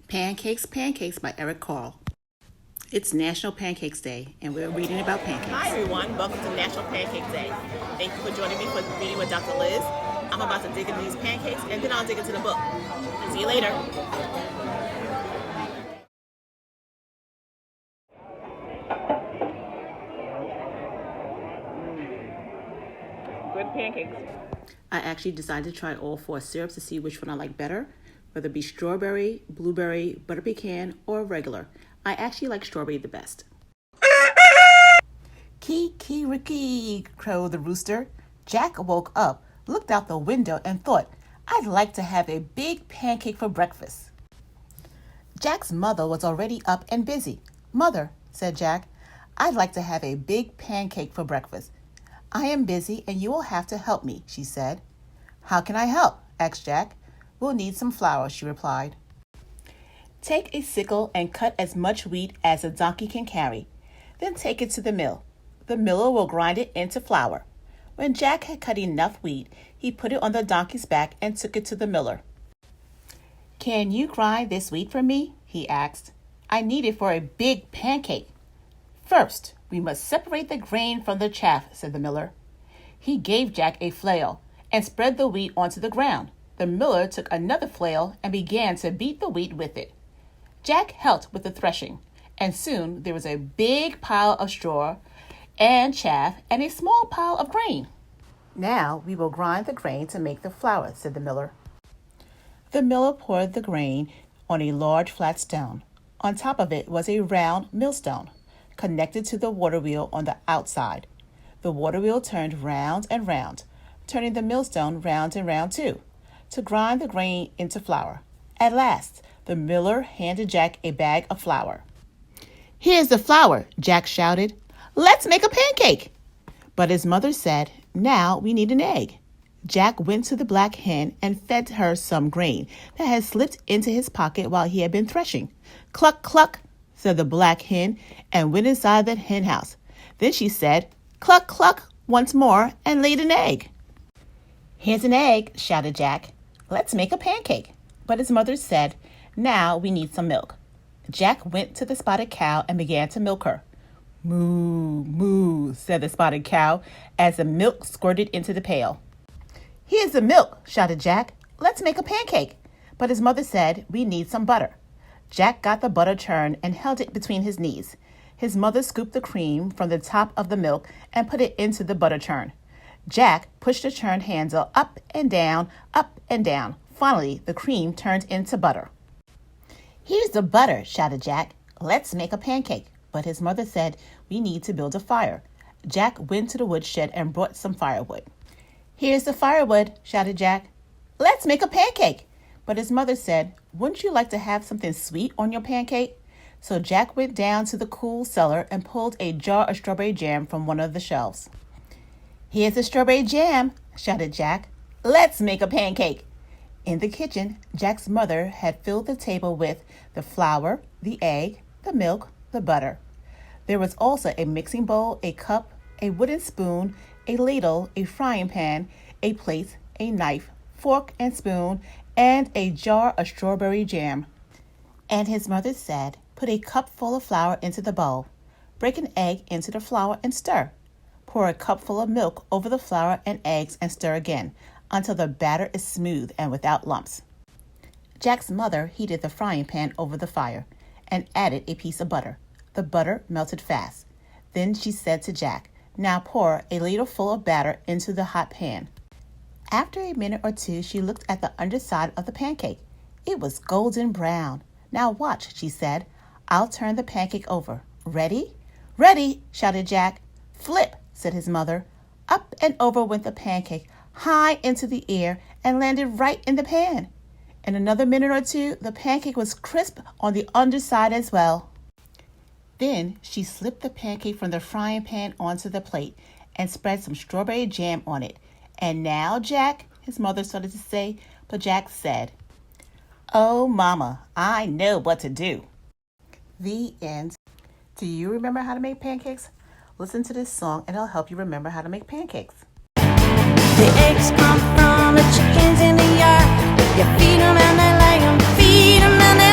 Pancakes, Pancakes by Eric Carle. It's National Pancakes Day, and we're reading about pancakes. Hi everyone, welcome to National Pancake Day. Thank you for joining me for reading with Dr. Liz. I'm about to dig into these pancakes and then I'll dig into the book. See you later. Good pancakes. I actually decided to try all 4 syrups to see which one I like better, whether it be strawberry, blueberry, butter pecan, or regular. I actually like strawberry the best. Kiki-riki, crowed the rooster. Jack woke up, looked out the window, and thought, I'd like to have a big pancake for breakfast. Jack's mother was already up and busy. Mother, said Jack, I'd like to have a big pancake for breakfast. I am busy and you will have to help me, she said. How can I help? Asked Jack. We'll need some flour, she replied. Take a sickle and cut as much wheat as a donkey can carry. Then take it to the mill. The miller will grind it into flour. When Jack had cut enough wheat, he put it on the donkey's back and took it to the miller. Can you grind this wheat for me? He asked. I need it for a big pancake. First, we must separate the grain from the chaff, said the miller. He gave Jack a flail and spread the wheat onto the ground. The miller took another flail and began to beat the wheat with it. Jack helped with the threshing, and soon there was a big pile of straw and chaff and a small pile of grain. Now we will grind the grain to make the flour, said the miller. The miller poured the grain on a large flat stone. On top of it was a round millstone, connected to the water wheel on the outside. The water wheel turned round and round, turning the millstone round and round too, to grind the grain into flour. At last, the miller handed Jack a bag of flour. Here's the flour, Jack shouted. Let's make a pancake. But his mother said, now we need an egg. Jack went to the black hen and fed her some grain that had slipped into his pocket while he had been threshing. Cluck, cluck, said the black hen, and went inside the hen house. Then she said, cluck, cluck, once more, and laid an egg. Here's an egg, shouted Jack. Let's make a pancake. But his mother said, now we need some milk. Jack went to the spotted cow and began to milk her. Moo, moo, said the spotted cow as the milk squirted into the pail. Here's the milk, shouted Jack. Let's make a pancake. But his mother said, we need some butter. Jack got the butter churn and held it between his knees. His mother scooped the cream from the top of the milk and put it into the butter churn. Jack pushed the churn handle up and down, up and down. Finally, the cream turned into butter. Here's the butter, shouted Jack. Let's make a pancake. But his mother said, we need to build a fire. Jack went to the woodshed and brought some firewood. Here's the firewood, shouted Jack. Let's make a pancake. But his mother said, wouldn't you like to have something sweet on your pancake? So Jack went down to the cool cellar and pulled a jar of strawberry jam from one of the shelves. Here's the strawberry jam, shouted Jack. Let's make a pancake. In the kitchen, Jack's mother had filled the table with the flour, the egg, the milk, the butter. There was also a mixing bowl, a cup, a wooden spoon, a ladle, a frying pan, a plate, a knife, fork and spoon, and a jar of strawberry jam. And his mother said, put a cup full of flour into the bowl. Break an egg into the flour and stir. Pour a cupful of milk over the flour and eggs and stir again until the batter is smooth and without lumps. Jack's mother heated the frying pan over the fire and added a piece of butter. The butter melted fast. Then she said to Jack, now pour a ladle full of batter into the hot pan. After a minute or two, she looked at the underside of the pancake. It was golden brown. Now watch, she said. I'll turn the pancake over. Ready? Ready, shouted Jack. Flip, said his mother. Up and over went the pancake, high into the air, and landed right in the pan. In another minute or two, the pancake was crisp on the underside as well. Then she slipped the pancake from the frying pan onto the plate and spread some strawberry jam on it. And now, Jack, his mother started to say, but Jack said, oh, Mama, I know what to do. The end. Do you remember how to make pancakes? Listen to this song and it'll help you remember how to make pancakes. The eggs come from the chickens in the yard. You feed them and they lay them, feed them and they